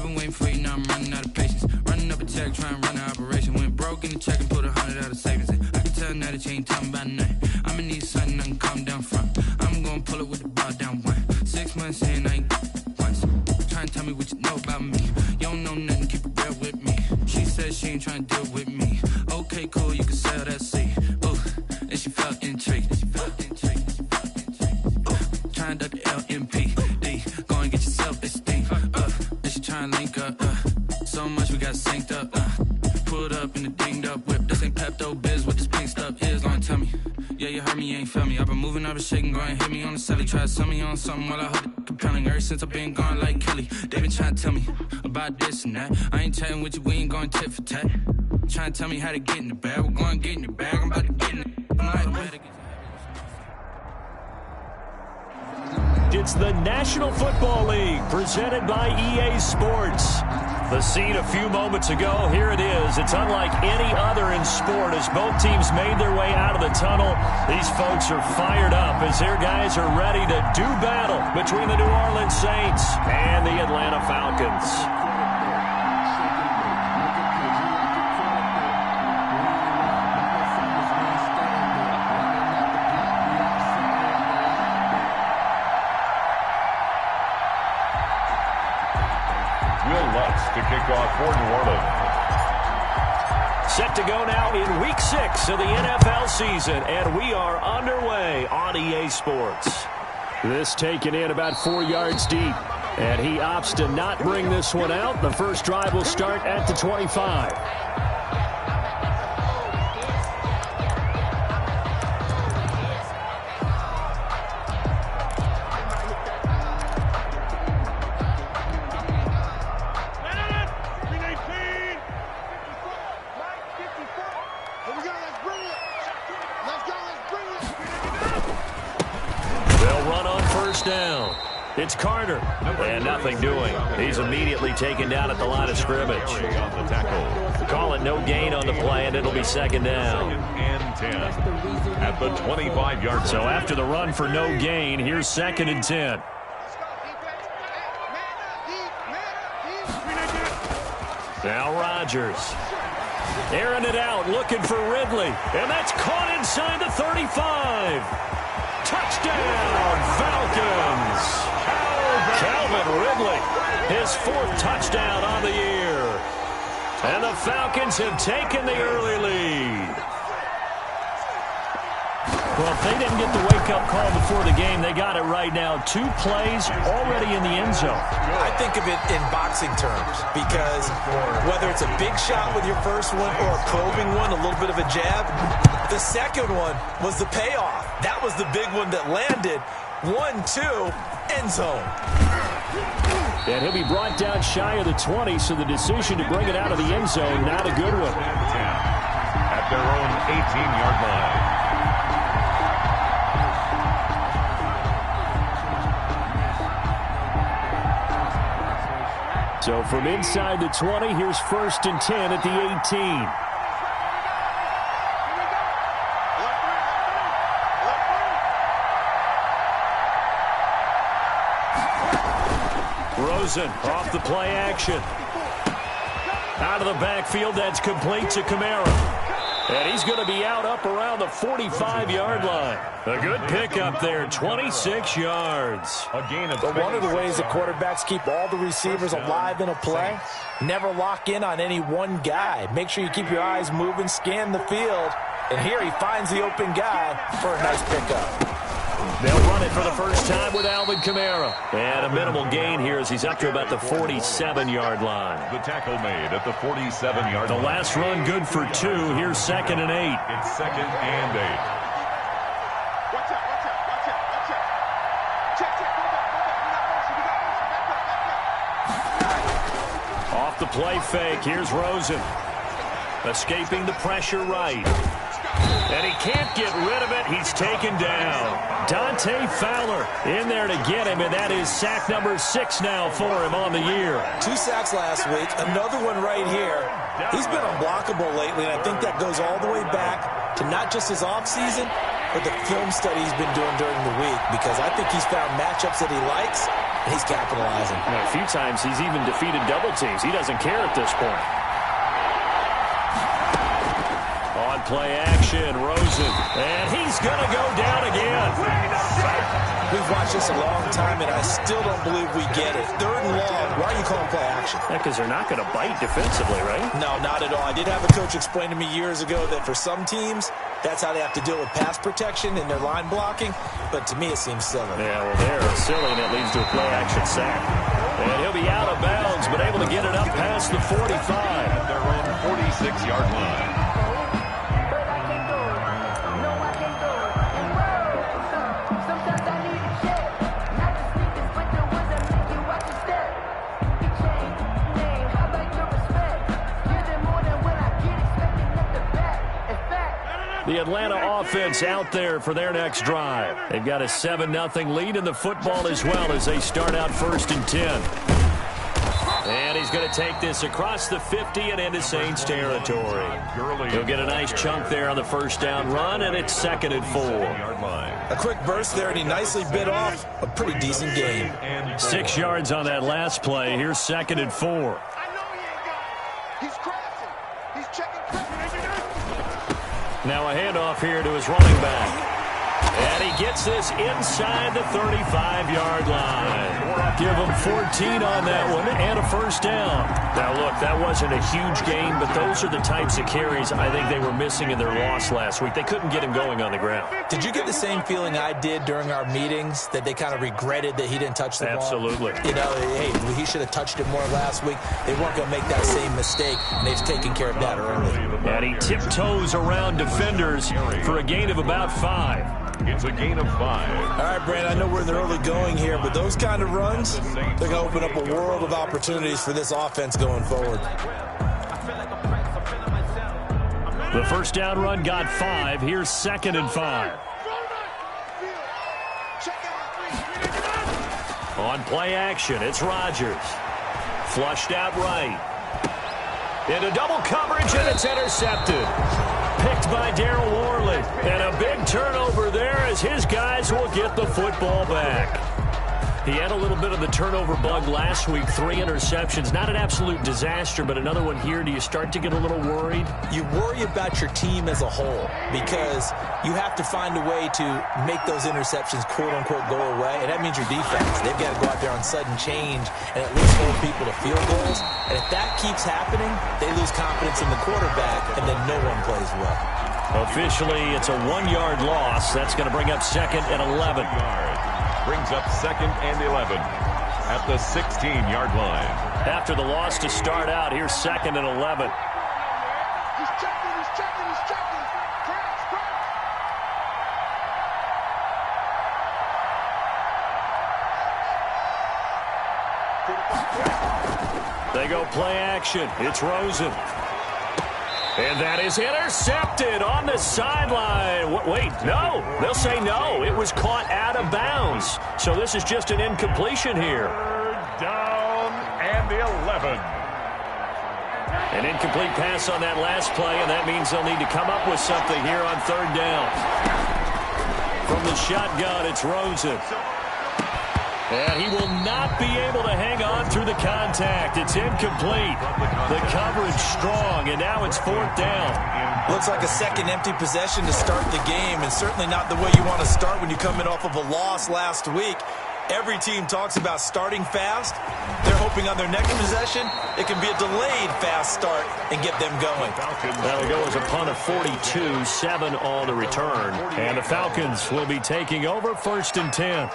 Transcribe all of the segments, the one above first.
been waiting for you, now I'm running out of patience. Running up a check, trying to run an operation. Went broke in the check and put 100 out of savings in. I can tell now that you ain't talking about nothing. I'ma need something I can calm down from. I'm gonna pull it with the bar down one. 6 months in, I ain't once. Trying to tell me what you know about me. You don't know nothing, keep it real with me. She said she ain't trying to deal with me. Okay, cool, you can sell that seat. Ooh, and she felt intrigued. Trying to duck the LMPD. Go and get yourself esteem. And she trying to link up. So much we got synced up. Pulled up in the dinged up whip. This ain't Pepto Biz, what this pink stuff is. Long tell me. Yeah, you heard me, you ain't felt me. I've been moving, I've been shaking, go and hit me on the celly. Try to sell me on something while I hold it compelling. Ever since I've been gone like Kelly, they been trying to tell me about this and that. I ain't chatting with you, we ain't going tit for tat. Trying to tell me how to get in the bag. We're going to get in the bag, I'm about to get in it. I'm like, better get. It's the National Football League presented by EA Sports. The scene a few moments ago, here it is. It's unlike any other in sport as both teams made their way out of the tunnel. These folks are fired up as their guys are ready to do battle between the New Orleans Saints and the Atlanta Falcons. To kick off for New Orleans. Set to go now in Week 6 of the NFL season, and we are underway on EA Sports. This taken in about 4 yards deep, and he opts to not bring this one out. The first drive will start at the 25. Down. It's Carter, and nothing doing. He's immediately taken down at the line of scrimmage. Call it no gain on the play, and it'll be second down. And 10 at the 25-yard line. So after the run for no gain, here's second and 10. Now Rodgers. Airing it out, looking for Ridley. And that's caught inside the 35. Touchdown, Falcons! Calvin Ridley, his 4th touchdown on the year. And the Falcons have taken the early lead. Well, if they didn't get the wake-up call before the game, they got it right now. 2 plays already in the end zone. I think of it in boxing terms because whether it's a big shot with your first one or a probing one, a little bit of a jab, the second one was the payoff. That was the big one that landed. 1-2, end zone. And he'll be brought down shy of the 20, so the decision to bring it out of the end zone, not a good one. At their own 18-yard line. So from inside the 20, here's 1st and 10 at the 18. Rosen off the play action. Out of the backfield, that's complete to Kamara. And he's going to be out up around the 45-yard line. A good pickup there, 26 yards. A gain of one of the ways the quarterbacks keep all the receivers alive in a play, never lock in on any one guy. Make sure you keep your eyes moving, scan the field. And here he finds the open guy for a nice pickup. They'll run it for the first time with Alvin Kamara. And a minimal gain here as he's up to about the 47-yard line. The tackle made at the 47-yard line. The last run good for 2. Here's 2nd and 8. It's 2nd and 8. Off the play fake, here's Rosen. Escaping the pressure right. And he can't get rid of it. He's taken down. Dante Fowler in there to get him, and that is sack number 6 now for him on the year. 2 sacks last week, another one right here. He's been unblockable lately, and I think that goes all the way back to not just his offseason, but the film study he's been doing during the week, because I think he's found matchups that he likes, and he's capitalizing. A few times he's even defeated double teams. He doesn't care at this point. On play action, Rosen. And he's going to go down again. We've watched this a long time, and I still don't believe we get it. 3rd and long. Why are you calling play action? Yeah, because they're not going to bite defensively, right? No, not at all. I did have a coach explain to me years ago that for some teams, that's how they have to deal with pass protection and their line blocking. But to me, it seems silly. Yeah, well, they're silly, and it leads to a play action sack. And he'll be out of bounds, but able to get it up past the 45. At their own 46-yard line. The Atlanta offense out there for their next drive. They've got a 7-0 lead in the football as well as they start out 1st and 10. And he's going to take this across the 50 and into Saints territory. He'll get a nice chunk there on the 1st down run, and it's 2nd and 4. A quick burst there, and he nicely bit off a pretty decent gain. 6 yards on that last play. Here's 2nd and 4. Now a handoff here to his running back. And he gets this inside the 35-yard line. Give him 14 on that one and a 1st down. Now, look, that wasn't a huge gain, but those are the types of carries I think they were missing in their loss last week. They couldn't get him going on the ground. Did you get the same feeling I did during our meetings, that they kind of regretted that he didn't touch the ball? Absolutely. You know, hey, he should have touched it more last week. They weren't going to make that same mistake, and they've taken care of that early. And he tiptoes around defenders for a gain of about 5. It's a gain of 5. All right, Brand, I know we're in the early going here, but those kind of runs, they're going to open up a world of opportunities for this offense going forward. The 1st down run got 5. Here's 2nd and 5. On play action, it's Rodgers. Flushed out right. Into double coverage, and it's intercepted. Picked by Darryl Worley. And a big turnover there as his guys will get the football back. He had a little bit of the turnover bug last week, 3 interceptions. Not an absolute disaster, but another one here. Do you start to get a little worried? You worry about your team as a whole because you have to find a way to make those interceptions, quote-unquote, go away, and that means your defense. They've got to go out there on sudden change and at least hold people to field goals. And if that keeps happening, they lose confidence in the quarterback, and then no one plays well. Officially, it's a 1-yard loss. That's going to bring up 2nd and 11. Brings up 2nd and 11 at the 16-yard line. After the loss to start out, here's 2nd and 11. He's checking. They go play action. It's Rosen. And that is intercepted on the sideline. Wait, no. They'll say no. It was caught out of bounds. So this is just an incompletion here. 3rd down and 11. An incomplete pass on that last play, and that means they'll need to come up with something here on 3rd down. From the shotgun, it's Rosen. And he will not be able to hang on through the contact. It's incomplete. The coverage strong, and now it's 4th down. Looks like a second empty possession to start the game, and certainly not the way you want to start when you come in off of a loss last week. Every team talks about starting fast. They're hoping on their next possession, it can be a delayed fast start and get them going. That'll go as a punt of 42, 7 on the return. And the Falcons will be taking over 1st and 10.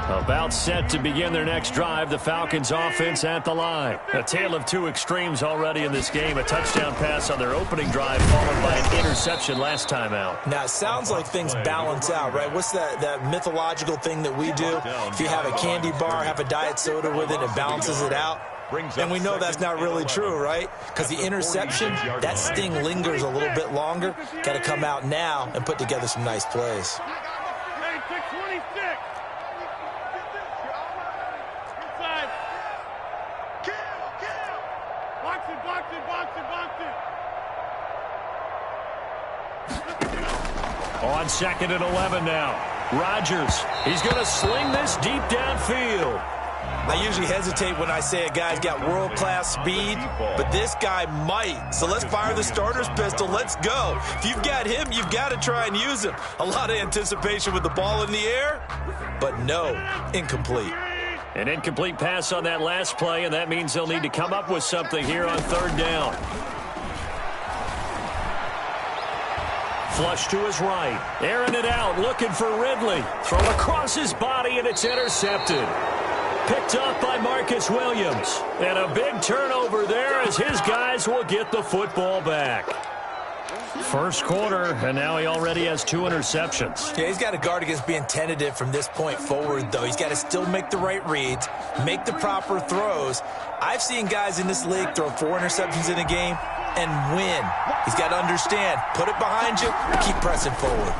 About set to begin their next drive, the Falcons offense at the line. A tale of two extremes already in this game. A touchdown pass on their opening drive followed by an interception last time out. Now, it sounds like things balance out, right? What's that mythological thing that we do? If you have a candy bar, have a diet soda with it, it balances it out. And we know that's not really true, right? Because the interception, that sting lingers a little bit longer. Got to come out now and put together some nice plays. Hey, 626. Inside. Kill. Box it. On 2nd and 11 now. Rodgers, he's going to sling this deep downfield. I usually hesitate when I say a guy's got world-class speed, but this guy might. So let's fire the starter's pistol. Let's go. If you've got him, you've got to try and use him. A lot of anticipation with the ball in the air, but no, incomplete. An incomplete pass on that last play, and that means they'll need to come up with something here on 3rd down. Flush to his right. Airing it out, looking for Ridley. Throw across his body, and it's intercepted. Picked up by Marcus Williams. And a big turnover there as his guys will get the football back. First quarter, and now he already has 2 interceptions. Yeah, he's got to guard against being tentative from this point forward, though. He's got to still make the right reads, make the proper throws. I've seen guys in this league throw 4 interceptions in a game and win. He's got to understand, put it behind you, keep pressing forward.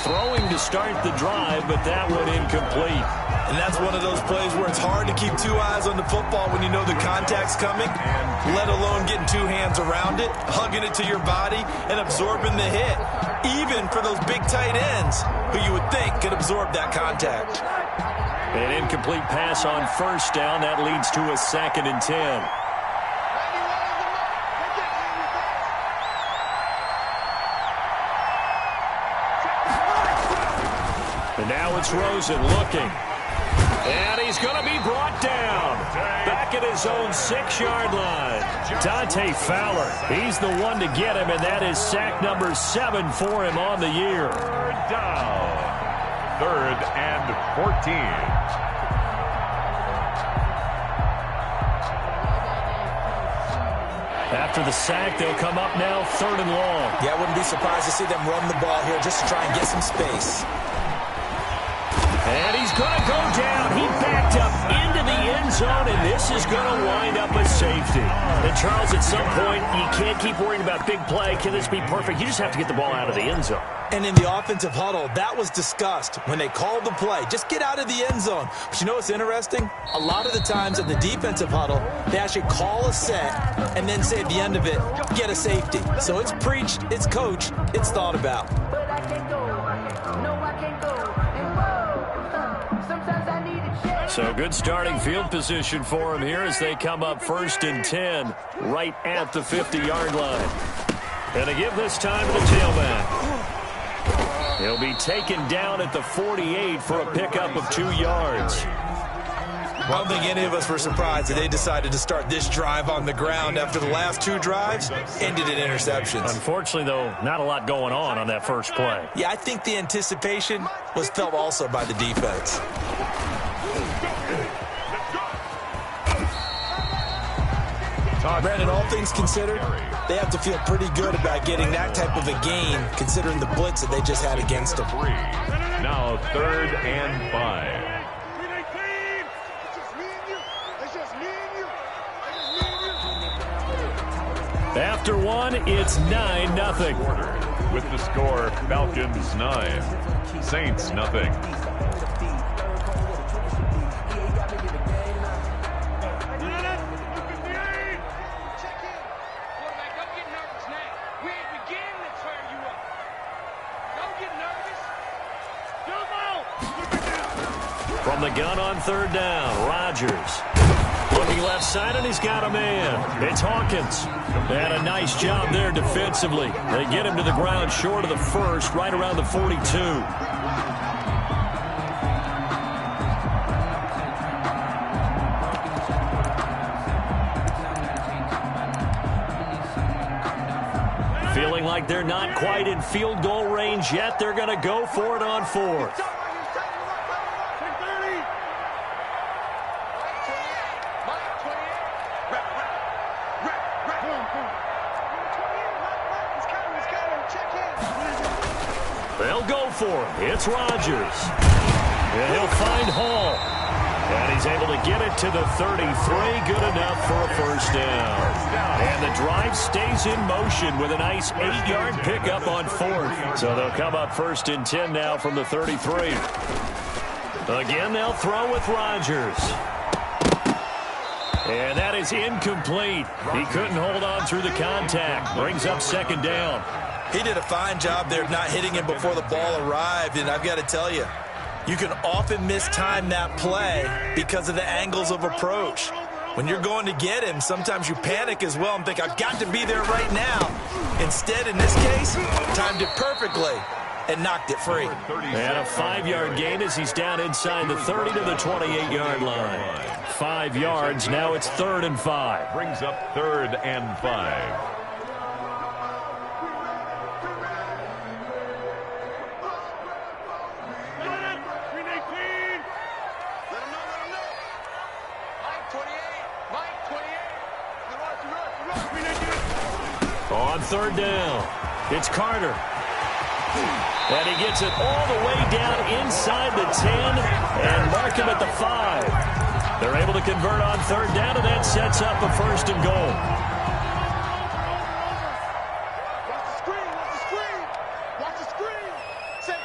Throwing to start the drive, but that one incomplete. And that's one of those plays where it's hard to keep 2 eyes on the football when you know the contact's coming, let alone getting 2 hands around it, hugging it to your body, and absorbing the hit, even for those big tight ends who you would think could absorb that contact. An incomplete pass on 1st down. That leads to a 2nd and 10. And now it's Rosen looking. And he's going to be brought down. Back at his own 6-yard line. Dante Fowler, he's the one to get him, and that is sack number 7 for him on the year. 3rd down. 3rd and 14. After the sack, they'll come up now 3rd and long. Yeah, I wouldn't be surprised to see them run the ball here just to try and get some space. And he's going to go down. He backed up into the end zone, and this is going to wind up a safety. And, Charles, at some point, you can't keep worrying about big play. Can this be perfect? You just have to get the ball out of the end zone. And in the offensive huddle, that was discussed when they called the play. Just get out of the end zone. But you know what's interesting? A lot of the times in the defensive huddle, they actually call a set and then say at the end of it, get a safety. So it's preached, it's coached, it's thought about. But I can't go. No, I can't go. Sometimes I need a check. So good starting field position for him here as they come up 1st and 10 right at the 50-yard line. And a give this time to the tailback. He'll be taken down at the 48 for a pickup of 2 yards. I don't think any of us were surprised that they decided to start this drive on the ground after the last 2 drives ended in interceptions. Unfortunately, though, not a lot going on that first play. Yeah, I think the anticipation was felt also by the defense. Brandon, all things considered, they have to feel pretty good about getting that type of a gain considering the blitz that they just had against them. Now 3rd and 5. After 1, it's 9-0. With the score, Falcons 9, Saints 0. From the gun on 3rd down, Rodgers. Looking left side, and he's got a man. It's Hawkins. And a nice job there defensively. They get him to the ground short of the 1st, right around the 42. Feeling like they're not quite in field goal range yet. They're going to go for it on 4th. They'll go for it. It's Rodgers. And he'll find Hall. And he's able to get it to the 33. Good enough for a first down. And the drive stays in motion with a nice 8-yard pickup on fourth. So they'll come up first and 10 now from the 33. Again, they'll throw with Rodgers. And that is incomplete. He couldn't hold on through the contact. Brings up second down. He did a fine job there of not hitting him before the ball arrived. And I've got to tell you, you can often mistime that play because of the angles of approach. When you're going to get him, sometimes you panic as well and think, I've got to be there right now. Instead, in this case, timed it perfectly and knocked it free. And a 5-yard gain as he's down inside the 30 to the 28-yard line. 5 yards. Now it's 3rd and 5. Brings up 3rd and 5. On 3rd down, it's Carter. And he gets it all the way down inside the 10 and mark him at the 5. They're able to convert on 3rd down, and that sets up a 1st and goal. Watch the screen, watch the screen. Watch the screen. Safe.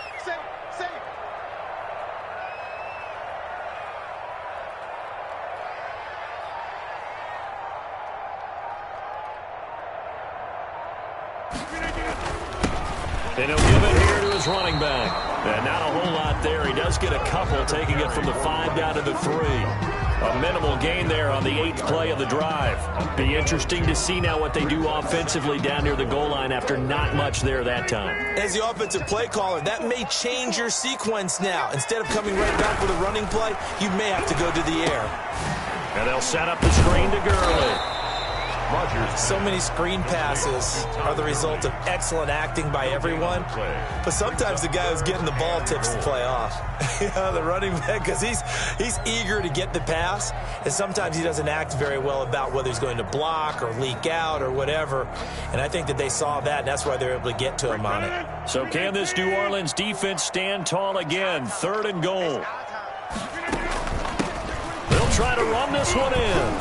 And he'll give it here to his running back. And not a whole lot there. He does get a couple, taking it from the 5 down to the 3. A minimal gain there on the 8th play of the drive. Be interesting to see now what they do offensively down near the goal line after not much there that time. As the offensive play caller, that may change your sequence now. Instead of coming right back with a running play, you may have to go to the air. And they'll set up the screen to Gurley. Rodgers. So many screen passes are the result of excellent acting by everyone. But sometimes the guy who's getting the ball tips the play off. The running back, because he's eager to get the pass. And sometimes he doesn't act very well about whether he's going to block or leak out or whatever. And I think that they saw that, and that's why they're able to get to him on it. So can this New Orleans defense stand tall again? 3rd and goal. They'll try to run this one in.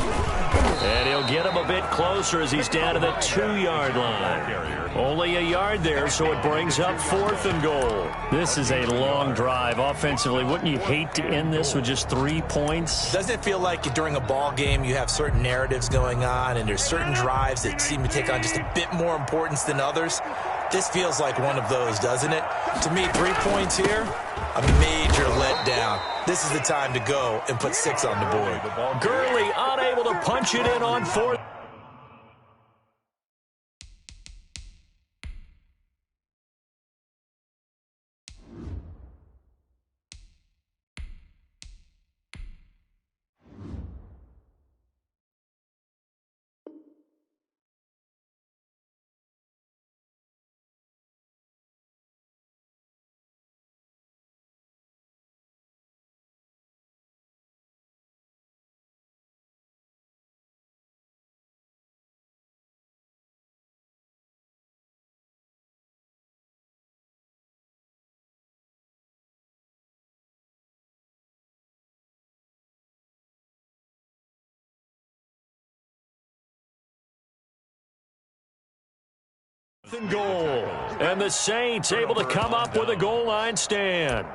And he'll get him a bit closer as he's down to the 2-yard line. Only a yard there, so it brings up 4th and goal. This is a long drive offensively. Wouldn't you hate to end this with just 3 points? Doesn't it feel like during a ball game you have certain narratives going on and there's certain drives that seem to take on just a bit more importance than others? This feels like one of those, doesn't it? To me, 3 points here, a major letdown. This is the time to go and put 6 on the board. Gurley unable to punch it in on 4th. And goal. And the Saints able to come up with a goal line stand.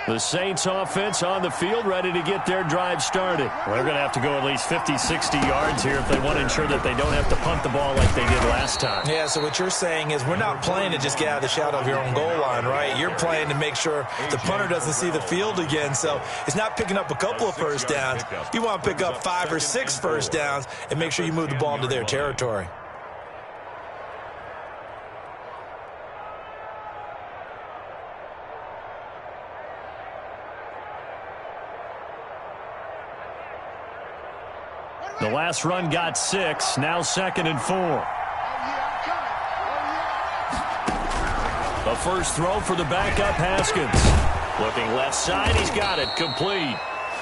The Saints offense on the field ready to get their drive started. They're going to have to go at least 50, 60 yards here if they want to ensure that they don't have to punt the ball like they did last time. Yeah, so what you're saying is we're not playing to just get out of the shadow of your own goal line, right? You're playing to make sure the punter doesn't see the field again. So it's not picking up a couple of first downs. You want to pick up 5 or 6 first downs and make sure you move the ball into their territory. The last run got 6, now 2nd and 4. A A first throw for the backup Haskins. Looking left side, he's got it, complete.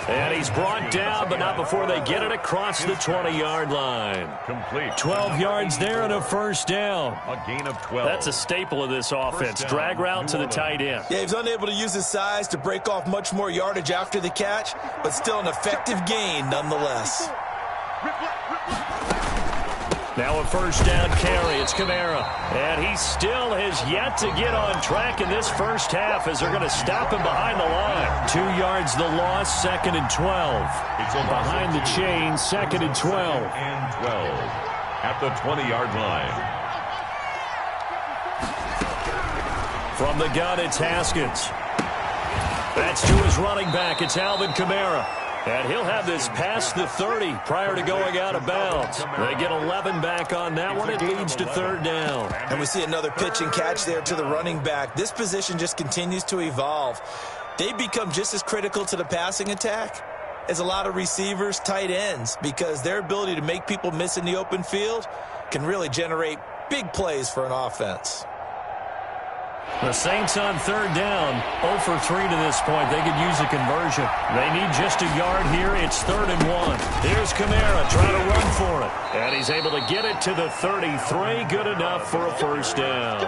And he's brought down, but not before they get it across the 20-yard line. Complete. 12 yards there and a first down. A gain of 12. That's a staple of this offense. Drag route to the tight end. Yeah, he's unable to use his size to break off much more yardage after the catch, but still an effective gain nonetheless. Now a first down carry. It's Kamara. And he still has yet to get on track in this first half as they're going to stop him behind the line. 2 yards the loss, 2nd and 12. Behind the chain, 2nd and 12. And 12 at the 20-yard line. From the gun, it's Haskins. That's to his running back. It's Alvin Kamara. And he'll have this past the 30 prior to going out of bounds. They get 11 back on that one. It leads to 3rd down. And we see another pitch and catch there to the running back. This position just continues to evolve. They become just as critical to the passing attack as a lot of receivers, tight ends, because their ability to make people miss in the open field can really generate big plays for an offense. The Saints on 3rd down, 0 for 3 to this point. They could use a conversion. They need just a yard here. It's 3rd and 1. Here's Kamara trying to run for it. And he's able to get it to the 33. Good enough for a first down.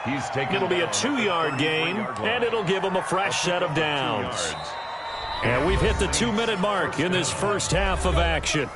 It'll be a 2-yard gain, and it'll give him a fresh set of downs. And we've hit the 2-minute mark in this first half of action.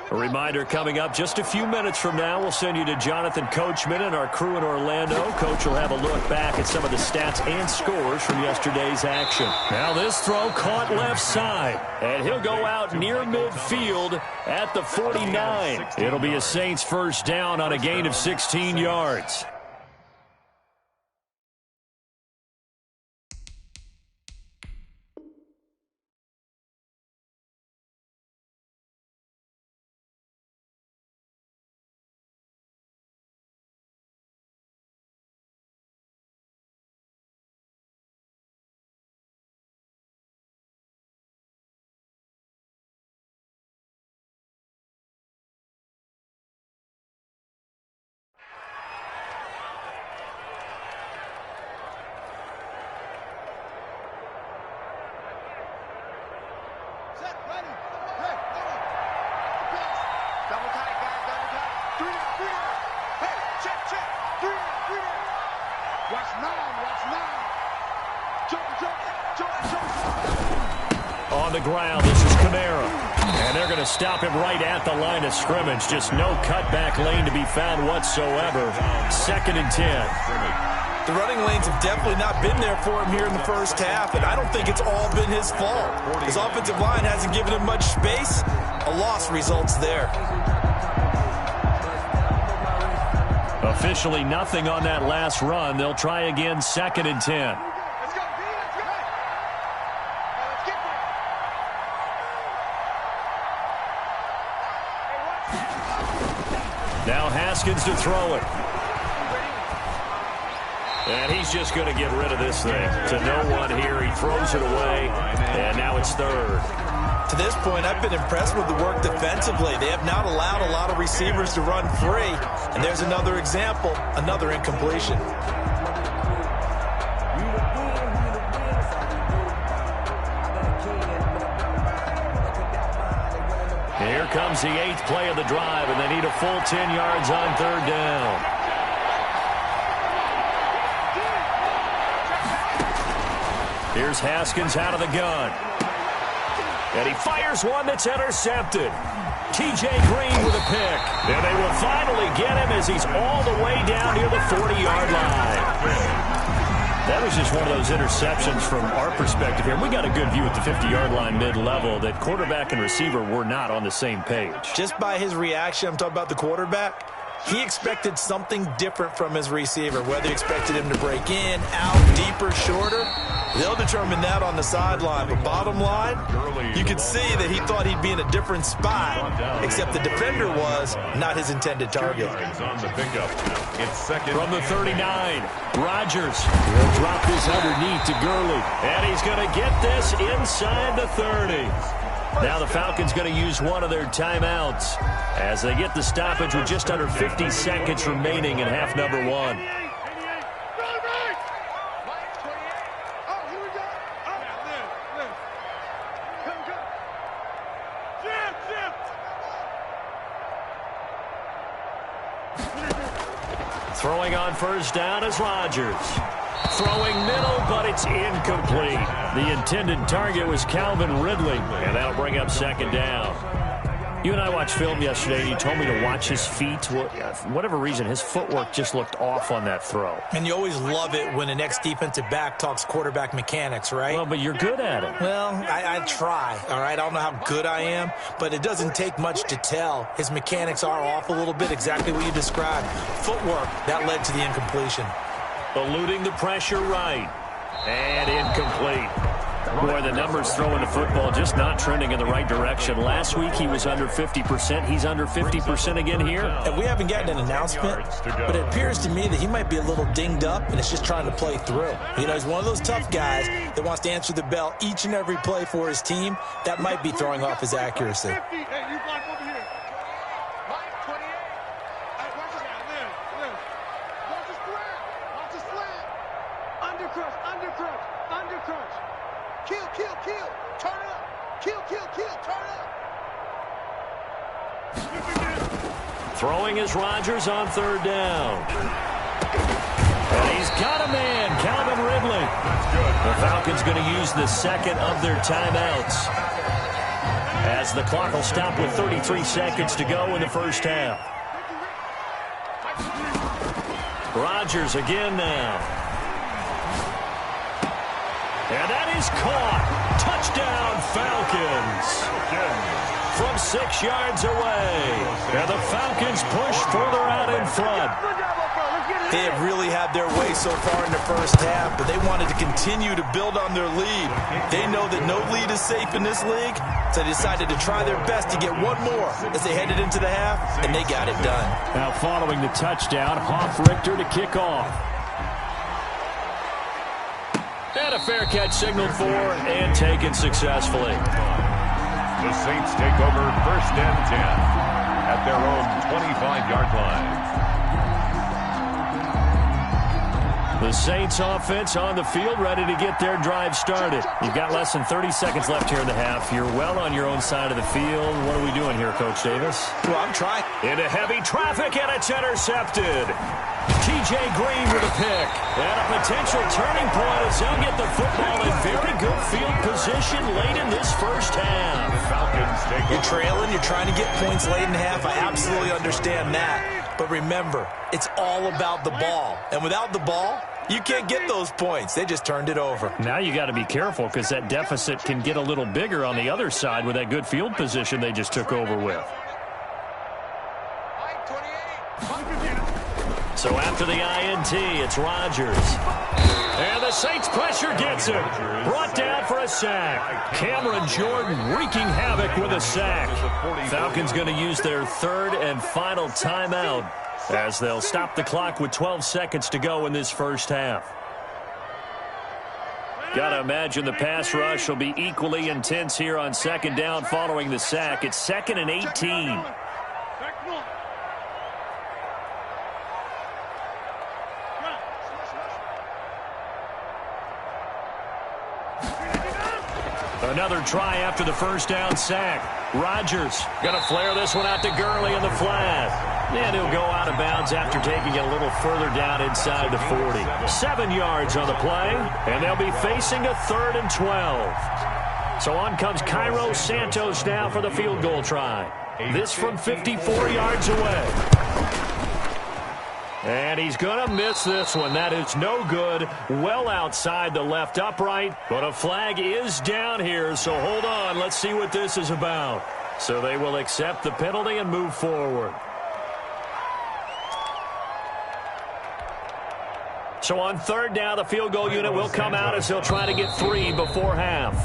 A reminder coming up just a few minutes from now, we'll send you to Jonathan Coachman and our crew in Orlando. Coach will have a look back at some of the stats and scores from yesterday's action. Now this throw caught left side, and he'll go out near midfield at the 49. It'll be a Saints first down on a gain of 16 yards. On the ground, this is Kamara. And they're going to stop him right at the line of scrimmage. Just no cutback lane to be found whatsoever. 2nd and 10. The running lanes have definitely not been there for him here in the first half, and I don't think it's all been his fault. His offensive line hasn't given him much space. A loss results there. Officially nothing on that last run. They'll try again, 2nd and 10. Now Haskins to throw it. And he's just going to get rid of this thing. To no one here. He throws it away. And now it's 3rd. To this point, I've been impressed with the work defensively. They have not allowed a lot of receivers to run free. And there's another example, another incompletion. Here comes the 8th play of the drive, and they need a full 10 yards on 3rd down. Here's Haskins out of the gun. And he fires one that's intercepted. T.J. Green with a pick. And they will finally get him as he's all the way down near the 40-yard line. That was just one of those interceptions from our perspective here. We got a good view at the 50-yard line mid-level that quarterback and receiver were not on the same page. Just by his reaction, I'm talking about the quarterback, He expected something different from his receiver, whether he expected him to break in, out, deeper, shorter. They'll determine that on the sideline. But bottom line, you could see that he thought he'd be in a different spot, except the defender was not his intended target. On the pickup. It's second. From the 39, Rodgers will drop this underneath to Gurley. And he's going to get this inside the 30. Now the Falcons going to use one of their timeouts as they get the stoppage with just under 50 seconds remaining in half number one. Throwing on first down is Rodgers. Throwing middle, but it's incomplete. The intended target was Calvin Ridley, and that'll bring up second down. You and I watched film yesterday, and you told me to watch his feet. For whatever reason, his footwork just looked off on that throw. And you always love it when an ex-defensive back talks quarterback mechanics, right? Well, but you're good at it. Well, I try, all right? I don't know how good I am, but it doesn't take much to tell. His mechanics are off a little bit, exactly what you described. Footwork, that led to the incompletion. Eluding the pressure right. And incomplete. Boy, the numbers throwing the football just not trending in the right direction. Last week he was under 50%. He's under 50% again here. And we haven't gotten an announcement, but it appears to me that he might be a little dinged up and is just trying to play through. You know, he's one of those tough guys that wants to answer the bell each and every play for his team. That might be throwing off his accuracy. Kill. Turn up. Kill. Turn up. Throwing is Rodgers on third down. And he's got a man, Calvin Ridley. The Falcons going to use the second of their timeouts, as the clock will stop with 33 seconds to go in the first half. Rodgers again now. And that is caught. Touchdown, Falcons. From 6 yards away. And the Falcons push further out in front. They have really had their way so far in the first half, but they wanted to continue to build on their lead. They know that no lead is safe in this league, so they decided to try their best to get one more as they headed into the half, and they got it done. Now following the touchdown, Hoff-Richter to kick off. And a fair catch signaled for and taken successfully. The Saints take over first and 10 at their own 25-yard line. The Saints offense on the field, ready to get their drive started. You've got less than 30 seconds left here in the half. You're well on your own side of the field. What are we doing here, Coach Davis? Well, I'm trying. Into heavy traffic, and it's intercepted. T.J. Green with a pick. And a potential turning point as they'll get the football in very good field position late in this first half. You're trailing. You're trying to get points late in the half. I absolutely understand that. But remember, it's all about the ball. And without the ball, you can't get those points. They just turned it over. Now you got to be careful because that deficit can get a little bigger on the other side with that good field position they just took over with. So after the INT, it's Rodgers. And the Saints pressure gets it. Brought down for a sack. Cameron Jordan wreaking havoc with a sack. Falcons going to use their third and final timeout as they'll stop the clock with 12 seconds to go in this first half. Got to imagine the pass rush will be equally intense here on second down following the sack. It's 2nd and 18. Another try after the first down sack. Rodgers going to flare this one out to Gurley in the flat. And he'll go out of bounds after taking it a little further down inside the 40. 7 yards on the play, and they'll be facing a 3rd and 12. So on comes Cairo Santos now for the field goal try. This from 54 yards away. And he's going to miss this one. That is no good. Well outside the left upright. But a flag is down here, so hold on. Let's see what this is about. So they will accept the penalty and move forward. So on third down, the field goal unit will come out as he'll try to get 3 before half.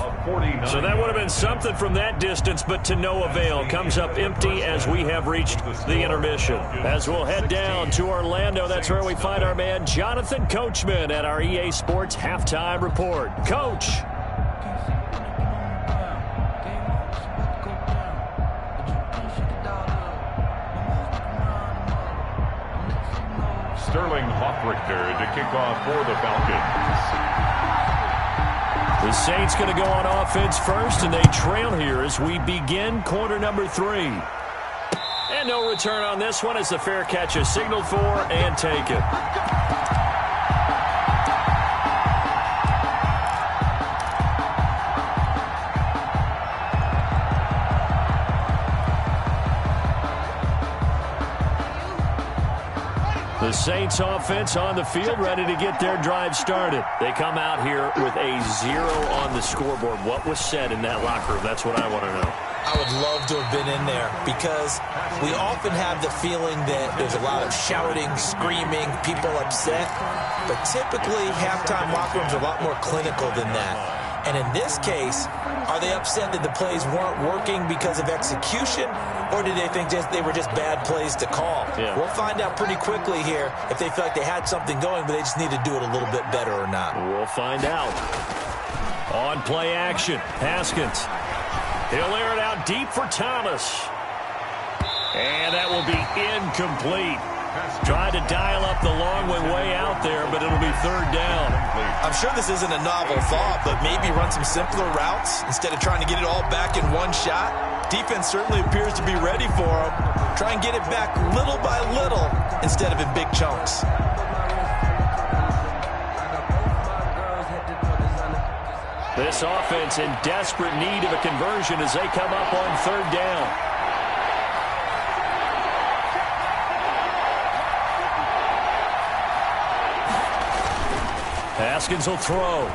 So that would have been something from that distance, but to no avail. Comes up empty as we have reached the intermission. As we'll head down to Orlando, that's where we find our man Jonathan Coachman at our EA Sports Halftime Report. Coach. Sterling Hoffrichter to kick off for the Falcons. The Saints going to go on offense first, and they trail here as we begin quarter number 3. And no return on this one as the fair catch is signaled for and taken. The Saints offense on the field, ready to get their drive started. They come out here with a 0 on the scoreboard. What was said in that locker room? That's what I want to know. I would love to have been in there because we often have the feeling that there's a lot of shouting, screaming, people upset. But typically, halftime locker rooms are a lot more clinical than that. And in this case, are they upset that the plays weren't working because of execution, or did they think they were just bad plays to call? Yeah. We'll find out pretty quickly here if they feel like they had something going, but they just need to do it a little bit better or not. We'll find out. On play action, Haskins. He'll air it out deep for Thomas. And that will be incomplete. Tried to dial up the long way out there, but it'll be third down. I'm sure this isn't a novel thought, but maybe run some simpler routes instead of trying to get it all back in one shot. Defense certainly appears to be ready for them. Try and get it back little by little instead of in big chunks. This offense in desperate need of a conversion as they come up on third down. Haskins will throw.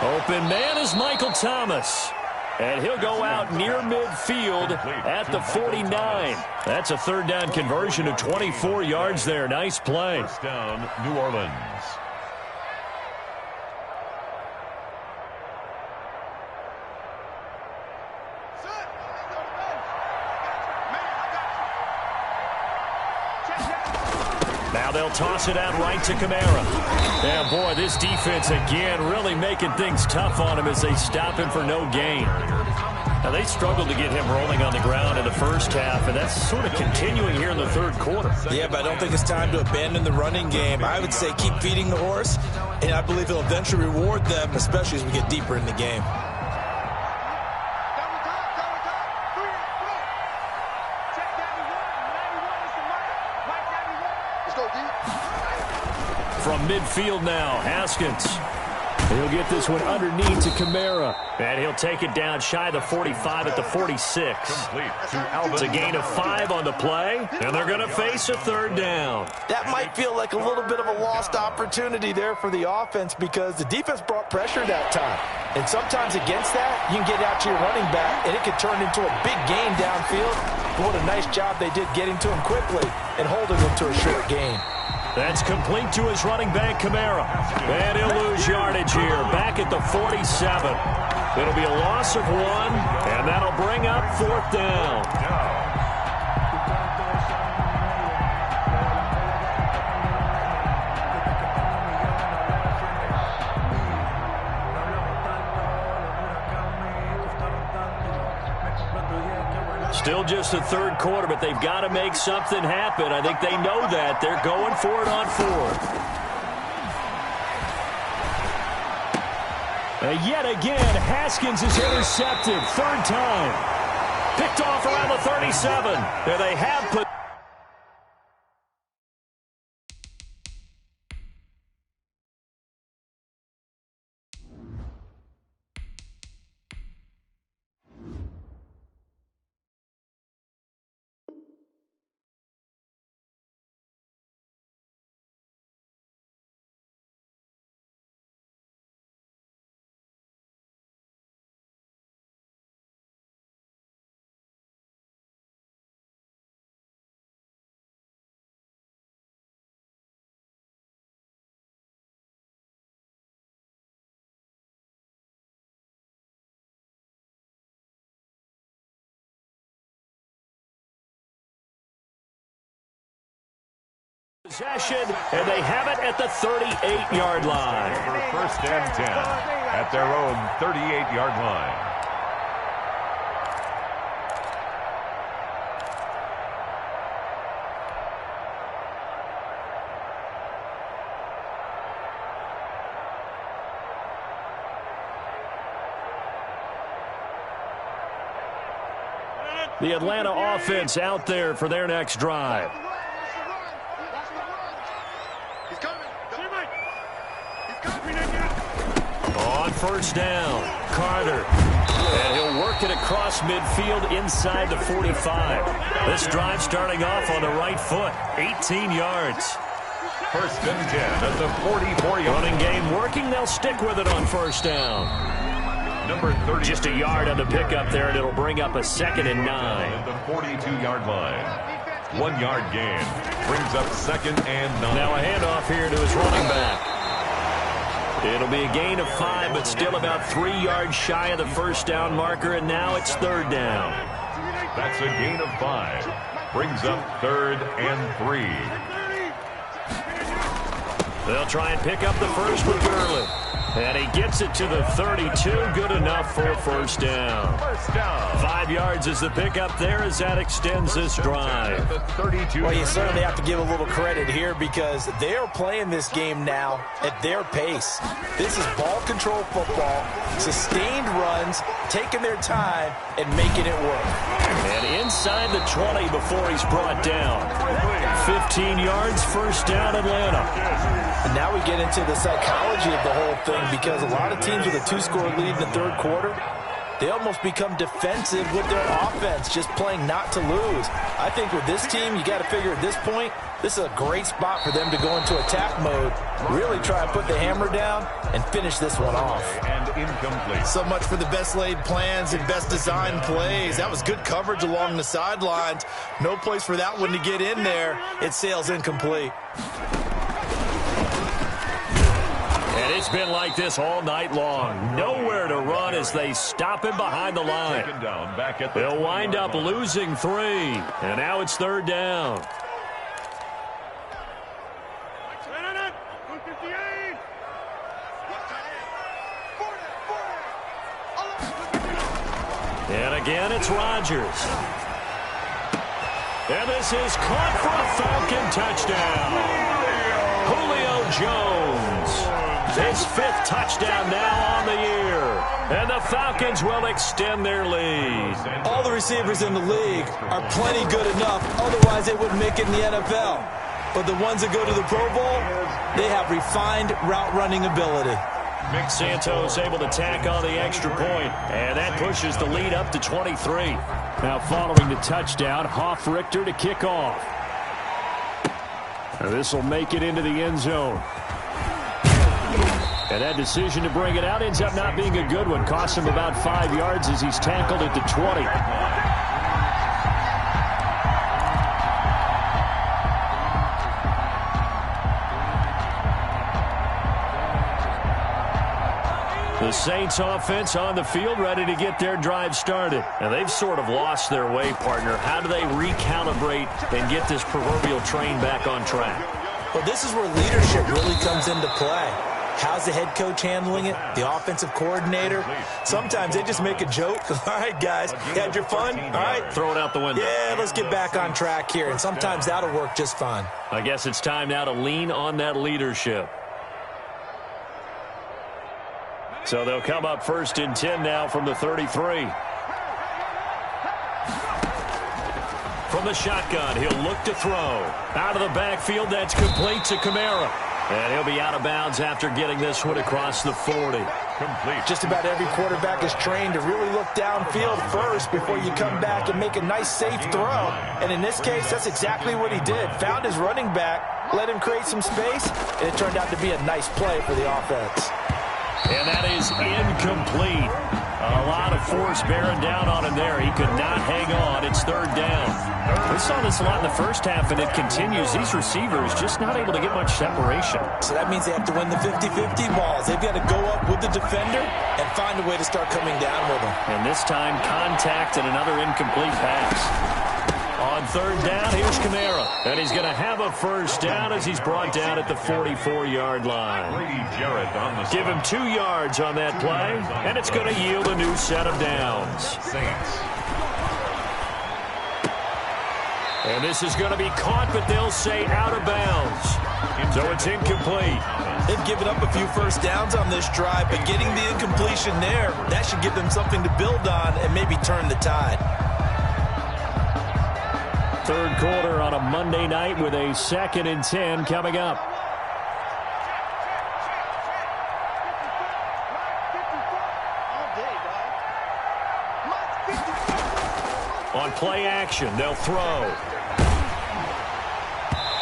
Open man is Michael Thomas. And he'll go out near midfield at the 49. That's a third down conversion of 24 yards there. Nice play. First down, New Orleans. Now they'll toss it out right to Kamara. And boy, this defense again really making things tough on him as they stop him for no gain. Now they struggled to get him rolling on the ground in the first half, and that's sort of continuing here in the third quarter. Yeah, but I don't think it's time to abandon the running game. I would say keep feeding the horse, and I believe he'll eventually reward them, especially as we get deeper in the game. From midfield now, Haskins. He'll get this one underneath to Kamara. And he'll take it down shy of the 45 at the 46. It's a gain of 5 on the play, and they're going to face a third down. That might feel like a little bit of a lost opportunity there for the offense because the defense brought pressure that time. And sometimes against that, you can get out to your running back, and it could turn into a big gain downfield. But what a nice job they did getting to him quickly and holding him to a short gain. That's complete to his running back, Kamara. And he'll lose yardage here, back at the 47. It'll be a loss of 1, and that'll bring up fourth down. Still just the third quarter, but they've got to make something happen. I think they know that. They're going for it on fourth. Yet again, Haskins is intercepted. Third time. Picked off around the 37. There they have put Possession, and they have it at the 38-yard line. For first and 10 at their own 38-yard line. The Atlanta offense out there for their next drive. He's coming. He's coming. On first down, Carter. And he'll work it across midfield inside the 45. This drive starting off on the right foot, 18 yards. First and 10 at the 44-yard. Running game working. They'll stick with it on first down. Number 30. Just a yard on the pickup there, and it'll bring up a 2nd and 9. At the 42-yard line. 1 yard gain. Brings up 2nd and 9. Now a handoff here to his running back. It'll be a gain of 5, but still about 3 yards shy of the first down marker, and now it's 3rd down. That's a gain of 5. Brings up 3rd and 3. They'll try and pick up the first with Gurley. And he gets it to the 32. Good enough for a first down. 5 yards is the pickup there as that extends this drive. Well, you certainly have to give a little credit here because they are playing this game now at their pace. This is ball control football, sustained runs, taking their time, and making it work. And inside the 20 before he's brought down. 15 yards, first down, Atlanta. And now we get into the psychology of the whole thing because a lot of teams with a 2-score lead in the 3rd quarter, they almost become defensive with their offense, just playing not to lose. I think with this team, you got to figure at this point, this is a great spot for them to go into attack mode, really try and put the hammer down and finish this one off. And incomplete. So much for the best laid plans and best designed plays. That was good coverage along the sidelines. No place for that one to get in there. It sails incomplete. And it's been like this all night long. Nowhere to run as they stop him behind the line. They'll wind up losing 3. And now it's 3rd down. And again, it's Rodgers. And this is caught for a Falcon touchdown. Julio Jones. His 5th touchdown now on the year. And the Falcons will extend their lead. All the receivers in the league are plenty good enough. Otherwise, they wouldn't make it in the NFL. But the ones that go to the Pro Bowl, they have refined route running ability. Mick Santos able to tack on the extra point, and that pushes the lead up to 23. Now following the touchdown, Hoff-Richter to kick off. This will make it into the end zone. And that decision to bring it out ends up not being a good one. Costs him about 5 yards as he's tackled at the 20. The Saints offense on the field ready to get their drive started. And they've sort of lost their way, partner. How do they recalibrate and get this proverbial train back on track? Well, this is where leadership really comes into play. How's the head coach handling it? The offensive coordinator? Sometimes they just make a joke. All right, guys, you had your fun? All right. Throw it out the window. Yeah, let's get back on track here. And sometimes that'll work just fine. I guess it's time now to lean on that leadership. So they'll come up 1st and 10 now from the 33. From the shotgun, he'll look to throw. Out of the backfield, that's complete to Kamara. And he'll be out of bounds after getting this one across the 40. Complete. Just about every quarterback is trained to really look downfield first before you come back and make a nice, safe throw. And in this case, that's exactly what he did. Found his running back, let him create some space, and it turned out to be a nice play for the offense. And that is incomplete. A lot of force bearing down on him there. He could not hang on. It's 3rd down. We saw this a lot in the first half, and it continues. These receivers just not able to get much separation. So that means they have to win the 50-50 balls. They've got to go up with the defender and find a way to start coming down with them. And this time, contact and another incomplete pass. On third down, here's Kamara. And he's going to have a first down as he's brought down at the 44-yard line. Give him 2 yards on that play, and it's going to yield a new set of downs. Saints. And this is going to be caught, but they'll say out of bounds. So it's incomplete. They've given up a few first downs on this drive, but getting the incompletion there, that should give them something to build on and maybe turn the tide. Third quarter on a Monday night with a 2nd and 10 coming up. On play action, they'll throw.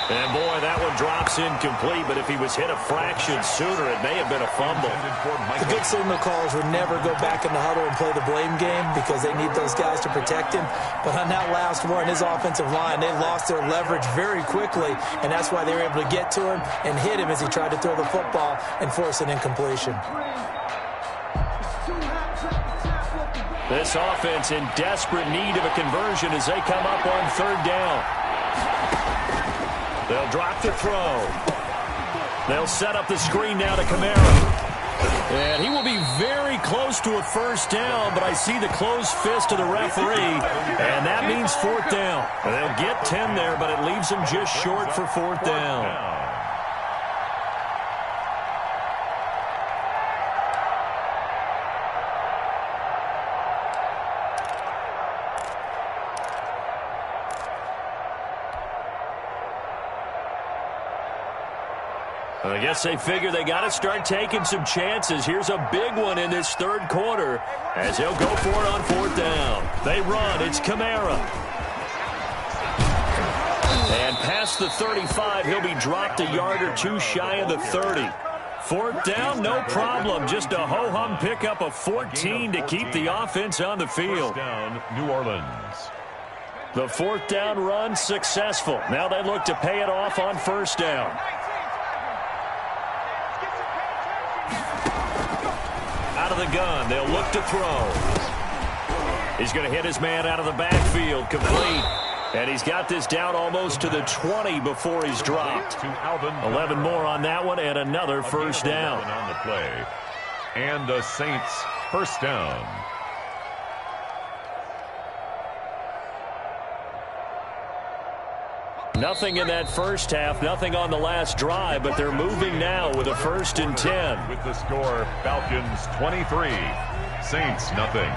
And, boy, that one drops incomplete, but if he was hit a fraction sooner, it may have been a fumble. The good signal callers would never go back in the huddle and play the blame game because they need those guys to protect him. But on that last one, his offensive line, they lost their leverage very quickly, and that's why they were able to get to him and hit him as he tried to throw the football and force an incompletion. This offense in desperate need of a conversion as they come up on third down. They'll drop the throw. They'll set up the screen now to Kamara. And he will be very close to a first down, but I see the closed fist of the referee, and that means fourth down. They'll get 10 there, but it leaves them just short for fourth down. I guess they figure they got to start taking some chances. Here's a big one in this third quarter as they'll go for it on fourth down. They run. It's Kamara. And past the 35, he'll be dropped a yard or two shy of the 30. Fourth down, no problem. Just a ho-hum pickup of 14 to keep the offense on the field. First down, New Orleans. The fourth down run successful. Now they look to pay it off on first down. Out of the gun, they'll look to throw. He's going to hit his man out of the backfield, complete. And he's got this down almost to the 20 before he's dropped. 11 more on that one, and another first down. On the play. And the Saints first down. Nothing in that first half, nothing on the last drive, but they're moving now with a 1st and 10. With the score, Falcons 23, Saints nothing.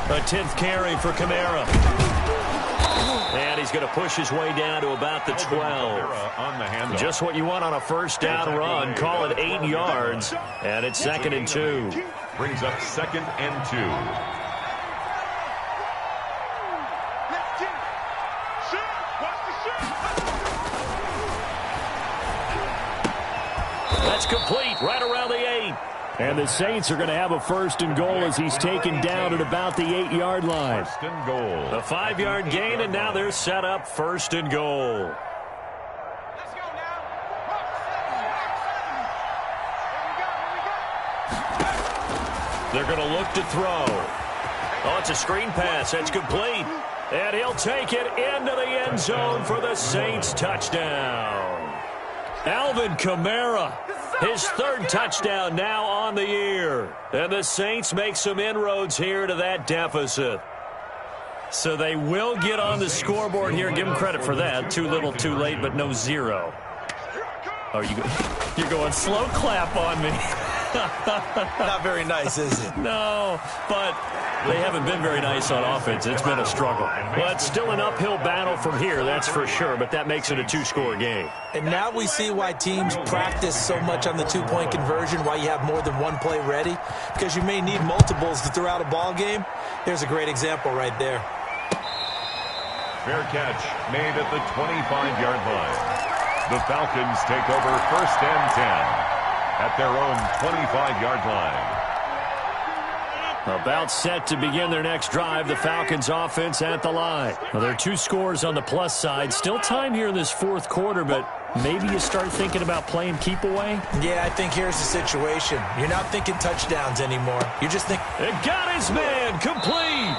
A 10th carry for Kamara. And he's going to push his way down to about the 12. Just what you want on a first down run. Call it 8 yards, and it's 2nd and 2. Brings up 2nd and 2. That's complete, right around the 8. And the Saints are going to have a 1st and goal as he's taken down at about the 8-yard line. 1st and goal. A 5-yard gain, and now they're set up 1st and goal. Let's go now. They're going to look to throw. Oh, it's a screen pass. That's complete. And he'll take it into the end zone for the Saints touchdown. Alvin Kamara, his 3rd touchdown now on the year. And the Saints make some inroads here to that deficit. So they will get on the scoreboard here. Give them credit for that. Too little, too late, but no 0. Oh, you're going slow clap on me. Not very nice, is it? No, but they haven't been very nice on offense. It's been a struggle. Well, it's still an uphill battle from here, that's for sure, but that makes it a 2-score game. And now we see why teams practice so much on the 2-point conversion, why you have more than one play ready, because you may need multiples to throw out a ball game. There's a great example right there. Fair catch made at the 25-yard line. The Falcons take over 1st and 10 at their own 25-yard line. About set to begin their next drive, the Falcons offense at the line. Well, there are 2 scores on the plus side. Still time here in this 4th quarter, but maybe you start thinking about playing keep away? Yeah, I think here's the situation. You're not thinking touchdowns anymore. You're just thinking... It got his man complete.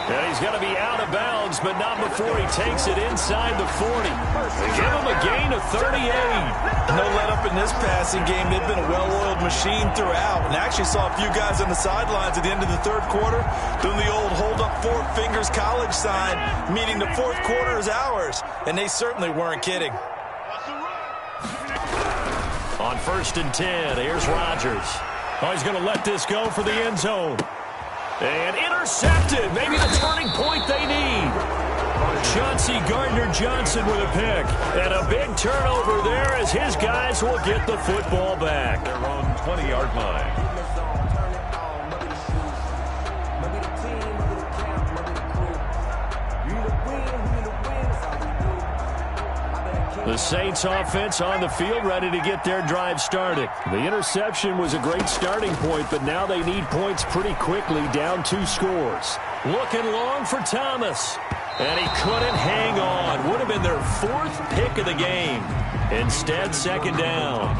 And he's going to be out of bounds, but not before he takes it inside the 40. They give him a gain of 38. No let up in this passing game. They've been a well-oiled machine throughout. And I actually saw a few guys on the sidelines at the end of the third quarter doing the old hold up four fingers college sign, meaning the fourth quarter is ours. And they certainly weren't kidding. On 1st and 10, here's Rodgers. Oh, he's going to let this go for the end zone. And intercepted. Maybe the turning point they need. Chauncey Gardner-Johnson with a pick. And a big turnover there as his guys will get the football back. Their own 20-yard line. The Saints offense on the field ready to get their drive started. The interception was a great starting point, but now they need points pretty quickly, down 2 scores. Looking long for Thomas. And he couldn't hang on. Would have been their 4th pick of the game. Instead, 2nd down.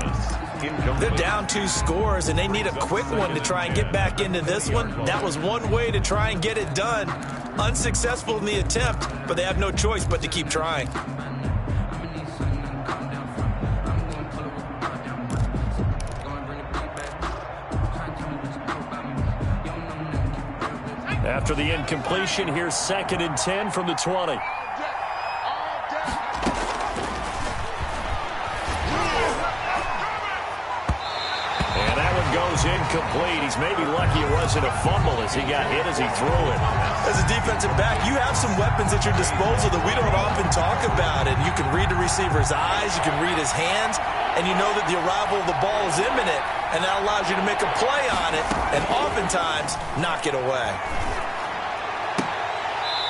They're down 2 scores, and they need a quick one to try and get back into this one. That was one way to try and get it done. Unsuccessful in the attempt, but they have no choice but to keep trying. After the incompletion, here's 2nd and 10 from the 20. And that one goes incomplete. He's maybe lucky it wasn't a fumble as he got hit as he threw it. As a defensive back, you have some weapons at your disposal that we don't often talk about. And you can read the receiver's eyes, you can read his hands, and you know that the arrival of the ball is imminent, and that allows you to make a play on it and oftentimes knock it away.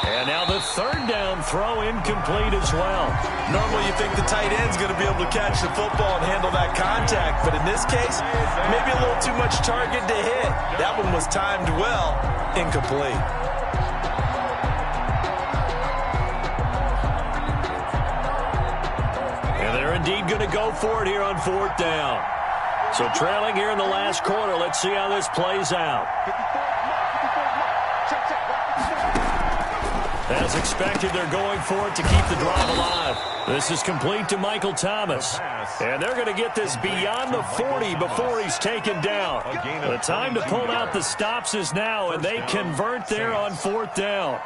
And now the 3rd down throw incomplete as well. Normally you think the tight end's going to be able to catch the football and handle that contact, but in this case, maybe a little too much target to hit. That one was timed well, incomplete. And they're indeed going to go for it here on 4th down. So trailing here in the last quarter, let's see how this plays out. As expected, they're going for it to keep the drive alive. This is complete to Michael Thomas. And they're going to get this beyond the 40 before he's taken down. The time to pull out the stops is now, and they convert there on 4th down.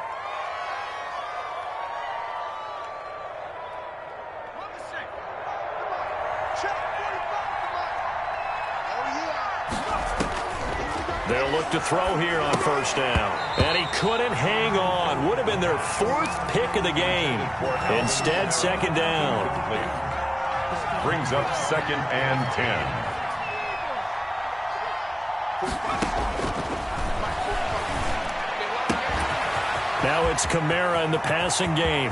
They'll look to throw here on 1st down. And he couldn't hang on. Would have been their 4th pick of the game. Instead, 2nd down. Brings up 2nd and 10. Now it's Kamara in the passing game.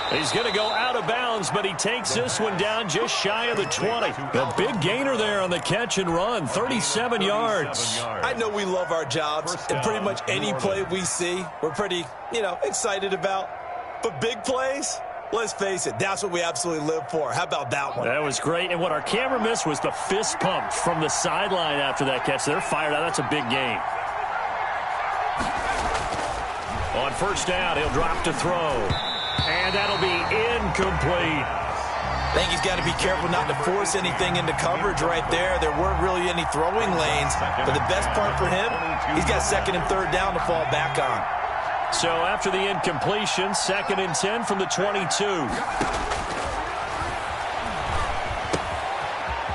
He's going to go out of bounds, but he takes this one down just shy of the 20. A big gainer there on the catch and run, 37 yards. I know we love our jobs, and pretty much any play we see, we're pretty, excited about. But big plays, let's face it, that's what we absolutely live for. How about that one? That was great, and what our camera missed was the fist pump from the sideline after that catch. They're fired out. That's a big gain. On 1st down, he'll drop to throw. And that'll be incomplete. I think he's got to be careful not to force anything into coverage right there. There weren't really any throwing lanes. But the best part for him, he's got 2nd and 3rd down to fall back on. So after the incompletion, 2nd and 10 from the 22.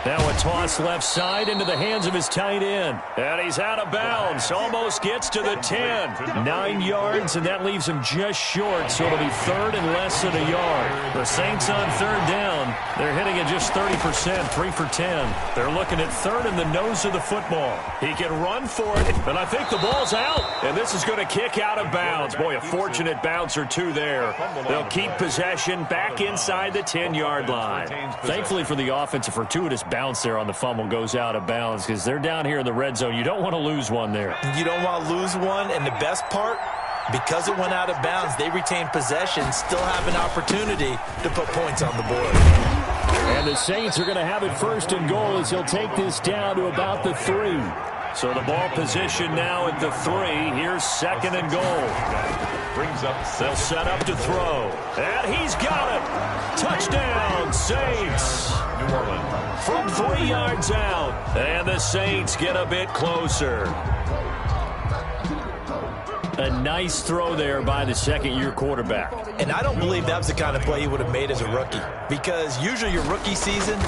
Now a toss left side into the hands of his tight end. And he's out of bounds. Almost gets to the 10. 9 yards, and that leaves him just short. So it'll be 3rd and less than a yard. The Saints on 3rd down. They're hitting at just 30%, 3 for 10. They're looking at 3rd in the nose of the football. He can run for it, and I think the ball's out. And this is going to kick out of bounds. Boy, a fortunate bounce or two there. They'll keep possession back inside the 10-yard line. Thankfully for the offense, a fortuitous bounce there on the fumble goes out of bounds because they're down here in the red zone. You don't want to lose one there. You don't want to lose one, and the best part, because it went out of bounds, they retain possession, still have an opportunity to put points on the board. And the Saints are going to have it first and goal as he'll take this down to about the 3. So the ball position now at the 3. Here's second and goal. Brings up They'll set up to throw. And he's got it. Touchdown, Saints. New Orleans. From 3 yards out. And the Saints get a bit closer. A nice throw there by the second-year quarterback. And I don't believe that was the kind of play he would have made as a rookie, because usually your rookie season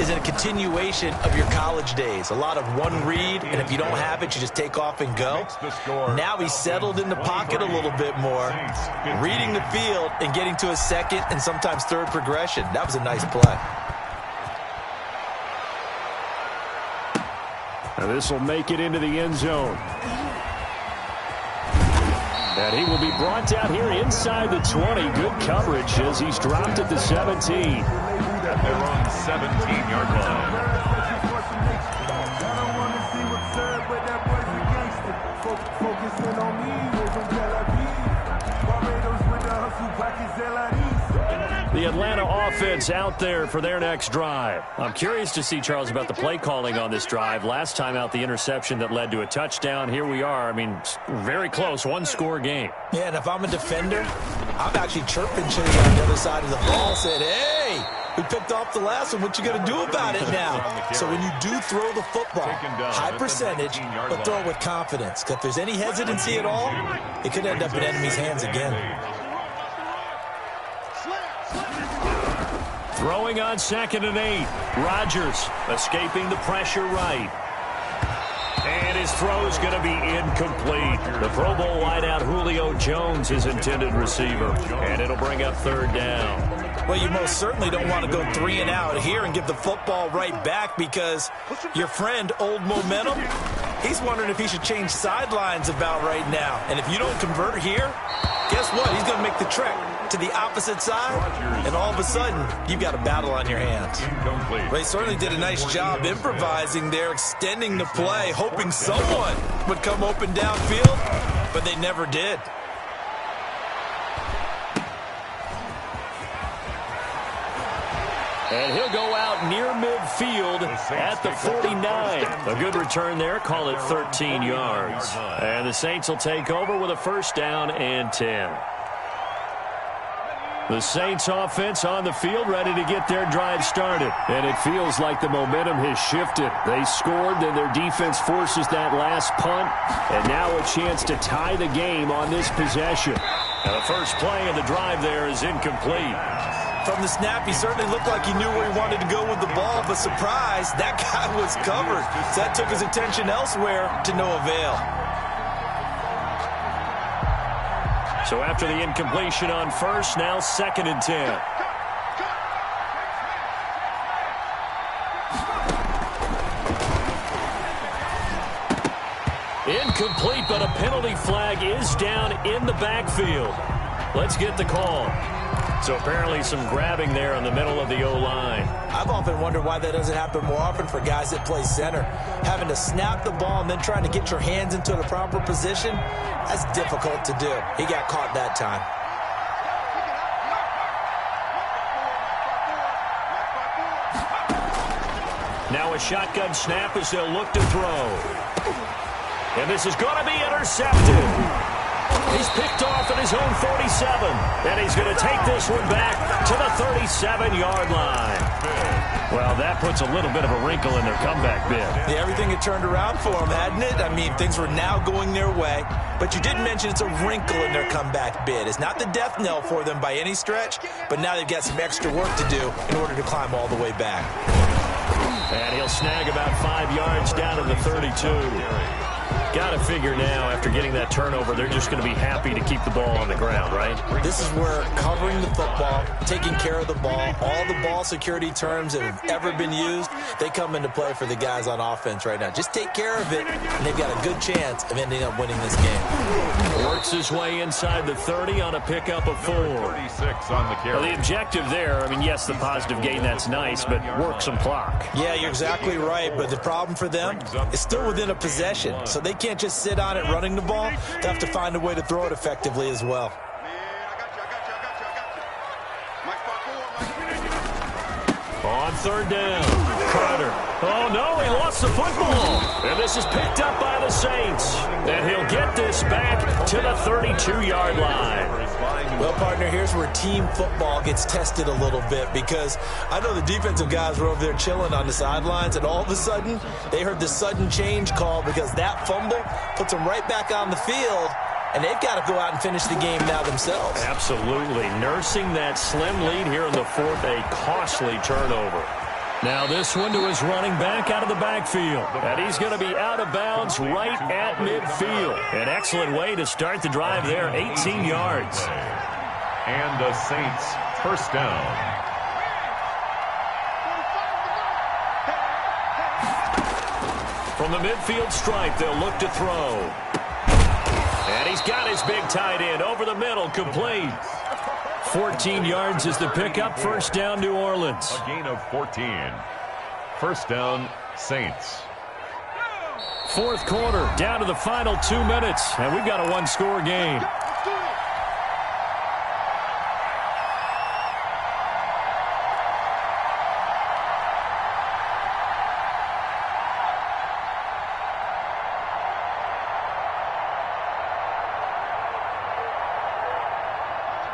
is a continuation of your college days. A lot of one read, and if you don't have it, you just take off and go. Now he's settled in the pocket a little bit more, reading the field and getting to a second and sometimes third progression. That was a nice play. Now this will make it into the end zone. And he will be brought down here inside the 20. Good coverage as he's dropped at the 17. At their own 17-yard line. The Atlanta offense out there for their next drive. I'm curious to see, Charles, about the play calling on this drive. Last time out, the interception that led to a touchdown. Here we are. I mean, very close, one-score game. Yeah, and if I'm a defender, I'm actually chirping Chili on the other side of the ball, said, hey, we picked off the last one. What you going to do about it now? So when you do throw the football, high percentage, but throw it with confidence. Because if there's any hesitancy at all, it could end up in enemy's hands again. Throwing on 2nd and 8. Rodgers escaping the pressure right. And his throw is going to be incomplete. The Pro Bowl wideout Julio Jones, his intended receiver. And it'll bring up 3rd down. Well, you most certainly don't want to go 3 and out here and give the football right back, because your friend, Old Momentum, he's wondering if he should change sidelines about right now. And if you don't convert here, guess what? He's going to make the trek to the opposite side, and all of a sudden, you've got a battle on your hands. They certainly did a nice job improvising there, extending the play, hoping someone would come open downfield, but they never did. And he'll go out near midfield at the 49. A good return there. Call it 13 yards. And the Saints will take over with a 1st down and 10. The Saints offense on the field, ready to get their drive started. And it feels like the momentum has shifted. They scored, then their defense forces that last punt. And now a chance to tie the game on this possession. And the first play of the drive there is incomplete. From the snap, he certainly looked like he knew where he wanted to go with the ball, but surprise, that guy was covered. So that took his attention elsewhere to no avail. So after the incompletion on 1st, now 2nd and 10. Incomplete, but a penalty flag is down in the backfield. Let's get the call. So apparently some grabbing there in the middle of the O-line. I've often wondered why that doesn't happen more often for guys that play center. Having to snap the ball and then trying to get your hands into the proper position, that's difficult to do. He got caught that time. Now a shotgun snap as they'll look to throw. And this is going to be intercepted. He's picked off at his own 47. And he's going to take this one back to the 37-yard line. Well, that puts a little bit of a wrinkle in their comeback bid. Yeah, everything had turned around for them, hadn't it? I mean, things were now going their way. But you did mention it's a wrinkle in their comeback bid. It's not the death knell for them by any stretch, but now they've got some extra work to do in order to climb all the way back. And he'll snag about 5 yards down to the 32. Got to figure now, after getting that turnover, they're just going to be happy to keep the ball on the ground, right? This is where covering the football, taking care of the ball, all the ball security terms that have ever been used, they come into play for the guys on offense right now. Just take care of it, and they've got a good chance of ending up winning this game. Works his way inside the 30 on a pickup of 4. 36 on the carry. Well, the objective there, I mean, yes, the positive gain, that's nice, but work some clock. Yeah, you're exactly right, but the problem for them is still within a possession, so they can't just sit on it running the ball. They have to find a way to throw it effectively as well. On third down. Carter. Oh, no, he lost the football. And this is picked up by the Saints. And he'll get this back to the 32-yard line. Well, partner, here's where team football gets tested a little bit, because I know the defensive guys were over there chilling on the sidelines, and all of a sudden they heard the sudden change call because that fumble puts them right back on the field, and they've got to go out and finish the game now themselves. Absolutely. Nursing that slim lead here in the fourth, a costly turnover. Now this one to his running back out of the backfield. And he's going to be out of bounds right at midfield. An excellent way to start the drive there, 18 yards. And the Saints first down. From the midfield stripe, they'll look to throw. And he's got his big tight end over the middle, complete. 14 yards is the pickup. First down, New Orleans. A gain of 14. First down, Saints. Fourth quarter, down to the final 2 minutes, and we've got a one-score game.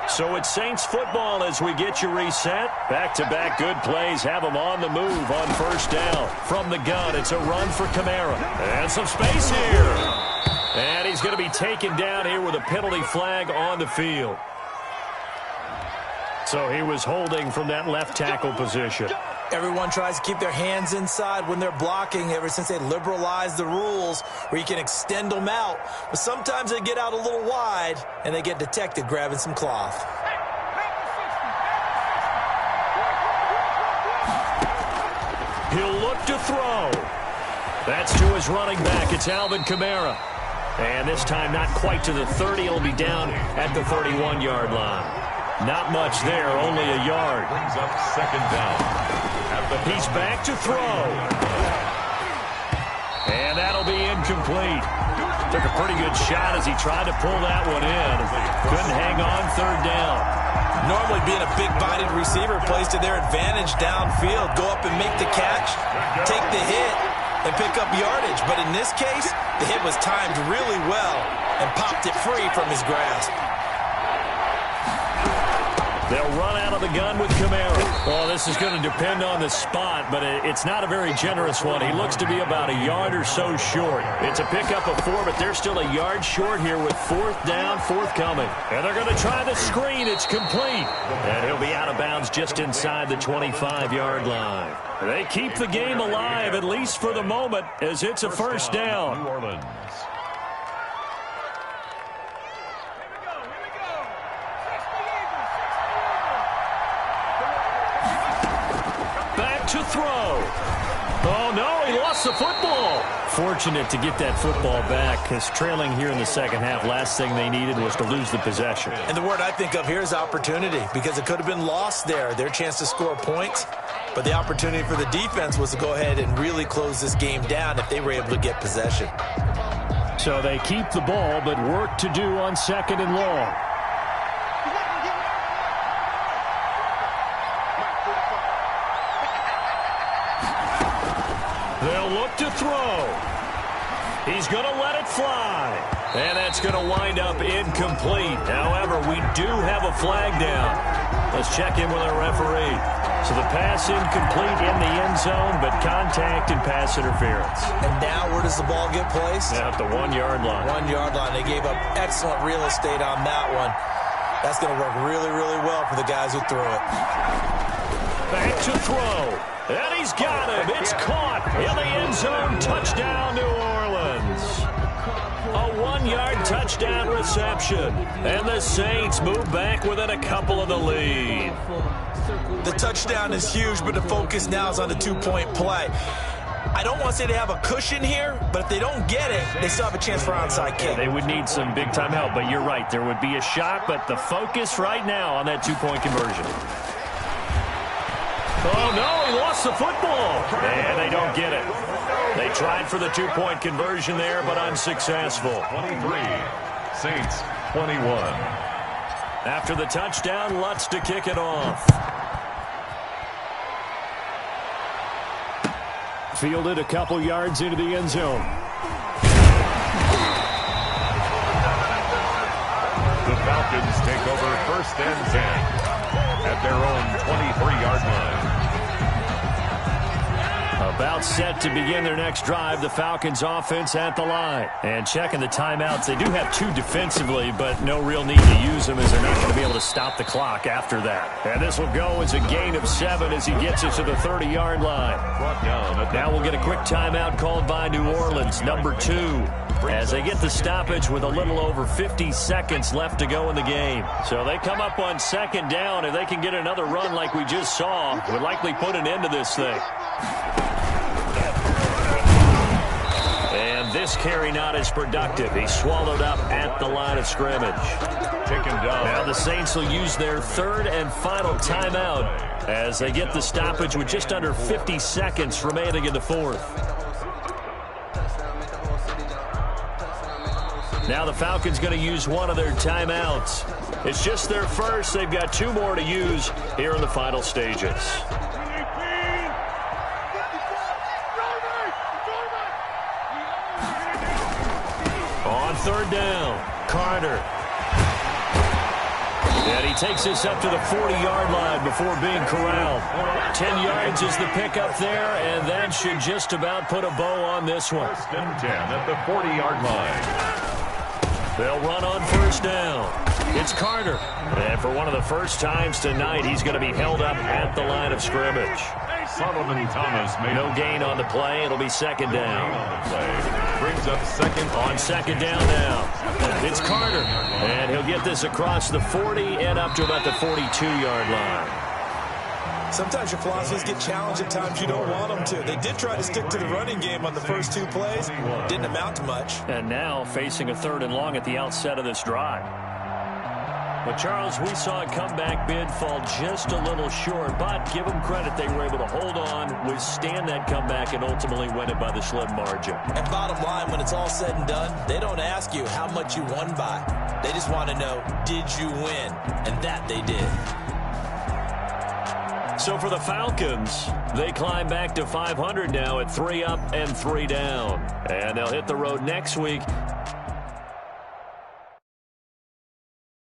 So it's Saints football as we get you reset. Back-to-back good plays have them on the move on first down. From the gun, it's a run for Kamara. And some space here. And he's going to be taken down here with a penalty flag on the field. So he was holding from that left tackle position. Everyone tries to keep their hands inside when they're blocking ever since they liberalized the rules where you can extend them out. But sometimes they get out a little wide and they get detected grabbing some cloth. He'll look to throw. That's to his running back. It's Alvin Kamara. And this time not quite to the 30. It'll be down at the 31-yard line. Not much there, only a yard. Brings up second down. He's back to throw. And that'll be incomplete. Took a pretty good shot as he tried to pull that one in. Couldn't hang on third down. Normally being a big-bodied receiver plays to their advantage downfield. Go up and make the catch, take the hit, and pick up yardage. But in this case, the hit was timed really well and popped it free from his grasp. They'll run out of the gun with Kamara. Well, this is going to depend on the spot, but it's not a very generous one. He looks to be about a yard or so short. It's a pickup of 4, but they're still a yard short here with fourth down, forthcoming. And they're going to try the screen. It's complete. And he'll be out of bounds just inside the 25-yard line. They keep the game alive, at least for the moment, as it's a first down. New Orleans. To throw. Oh, no, he lost the football. Fortunate to get that football back, because trailing here in the second half, last thing they needed was to lose the possession. And the word I think of here is opportunity, because it could have been lost there, their chance to score points. But the opportunity for the defense was to go ahead and really close this game down if they were able to get possession. So they keep the ball, but work to do on second and long. They'll look to throw. He's going to let it fly. And that's going to wind up incomplete. However, we do have a flag down. Let's check in with our referee. So the pass incomplete in the end zone, but contact and pass interference. And now where does the ball get placed? At the 1-yard line. 1-yard line. They gave up excellent real estate on that one. That's going to work really, really well for the guys who threw it. Back to throw. And he's got him. It's caught in the end zone. Touchdown, New Orleans. A 1-yard touchdown reception. And the Saints move back within a couple of the lead. The touchdown is huge, but the focus now is on the two-point play. I don't want to say they have a cushion here, but if they don't get it, they still have a chance for onside kick. They would need some big-time help, but you're right. There would be a shot, but the focus right now on that two-point conversion. Oh, no, he lost the football. And they don't get it. They tried for the two-point conversion there, but unsuccessful. 23, Saints 21. After the touchdown, Lutz to kick it off. Fielded a couple yards into the end zone. The Falcons take over 1st and 10 at their own 23-yard line. About set to begin their next drive, the Falcons offense at the line. And checking the timeouts, they do have 2 defensively, but no real need to use them as they're not going to be able to stop the clock after that. And this will go as a gain of 7 as he gets it to the 30-yard line. Now we'll get a quick timeout called by New Orleans, number 2, as they get the stoppage with a little over 50 seconds left to go in the game. So they come up on 2nd down. If they can get another run like we just saw, would likely put an end to this thing. And this carry not as productive. He's swallowed up at the line of scrimmage. Taken down. Now the Saints will use their 3rd and final timeout as they get the stoppage with just under 50 seconds remaining in the 4th. Now the Falcons going to use one of their timeouts. It's just their first. They've got 2 more to use here in the final stages. On 3rd down, Carter. And he takes this up to the 40-yard line before being corralled. 10 yards is the pickup there, and that should just about put a bow on this one. 1st and 10 at the 40-yard line. They'll run on 1st down. It's Carter. And for one of the first times tonight, he's going to be held up at the line of scrimmage. Solomon Thomas made no gain on the play. It'll be 2nd down. Brings up 2nd. On 2nd down now. It's Carter. And he'll get this across the 40 and up to about the 42-yard line. Sometimes your philosophies get challenged at times you don't want them to. They did try to stick to the running game on the first 2 plays. Didn't amount to much. And now facing a 3rd and long at the outset of this drive. But, Charles, we saw a comeback bid fall just a little short, but give them credit. They were able to hold on, withstand that comeback, and ultimately win it by the slim margin. And bottom line, when it's all said and done, they don't ask you how much you won by. They just want to know, did you win? And that they did. So for the Falcons, they climb back to 500 now at 3 up and 3 down. And they'll hit the road next week